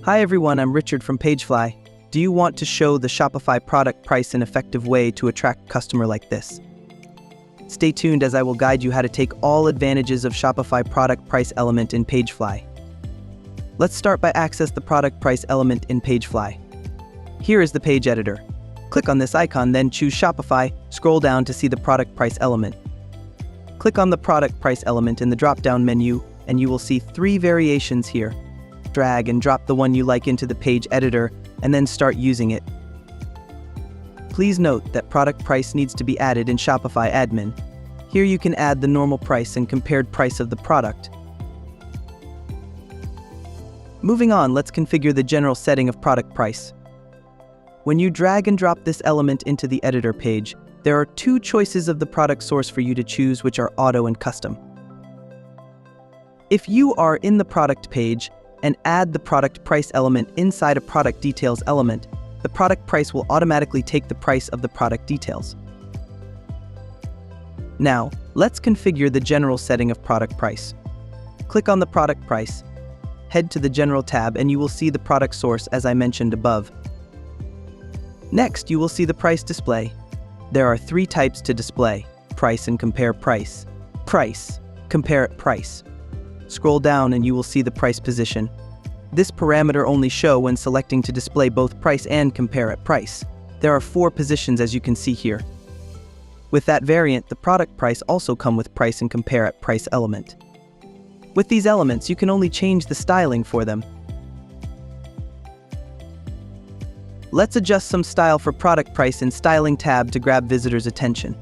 Hi everyone, I'm Richard from PageFly. Do you want to show the Shopify product price an effective way to attract a customer like this? Stay tuned as I will guide you how to take all advantages of Shopify product price element in PageFly. Let's start by access the product price element in PageFly. Here is the page editor. Click on this icon, then choose Shopify, scroll down to see the product price element. Click on the product price element in the drop-down menu and you will see 3 variations here. Drag and drop the one you like into the page editor and then start using it. Please note that product price needs to be added in Shopify admin. Here you can add the normal price and compared price of the product. Moving on, let's configure the general setting of product price. When you drag and drop this element into the editor page, there are 2 choices of the product source for you to choose, which are auto and custom. If you are in the product page and add the product price element inside a product details element, the product price will automatically take the price of the product details. Now, let's configure the general setting of product price. Click on the product price, head to the general tab, and you will see the product source as I mentioned above. Next, you will see the price display. There are 3 types to display: price and compare price. Price, compare at price. Scroll down and you will see the price position. This parameter only shows when selecting to display both price and compare at price. There are 4 positions as you can see here. With that variant, the product price also come with price and compare at price element. With these elements, you can only change the styling for them. Let's adjust some style for product price in Styling tab to grab visitors' attention.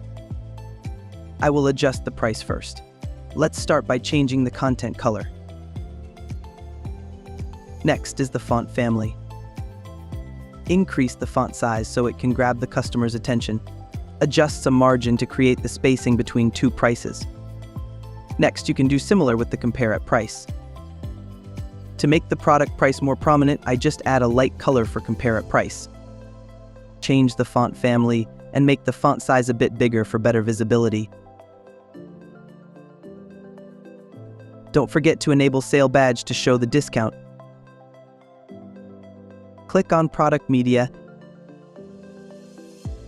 I will adjust the price first. Let's start by changing the content color. Next is the font family. Increase the font size so it can grab the customer's attention. Adjust some margin to create the spacing between 2 prices. Next, you can do similar with the compare at price. To make the product price more prominent, I just add a light color for compare at price. Change the font family and make the font size a bit bigger for better visibility. Don't forget to enable sale badge to show the discount. Click on Product Media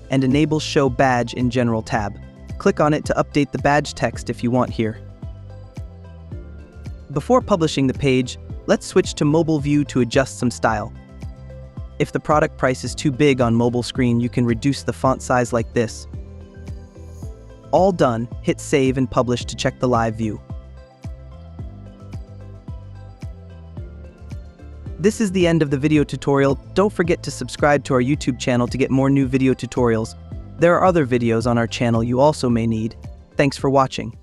and enable Show Badge in General tab. Click on it to update the badge text if you want here. Before publishing the page, let's switch to mobile view to adjust some style. If the product price is too big on mobile screen, you can reduce the font size like this. All done, hit save and publish to check the live view. This is the end of the video tutorial. Don't forget to subscribe to our YouTube channel to get more new video tutorials. There are other videos on our channel you also may need. Thanks for watching.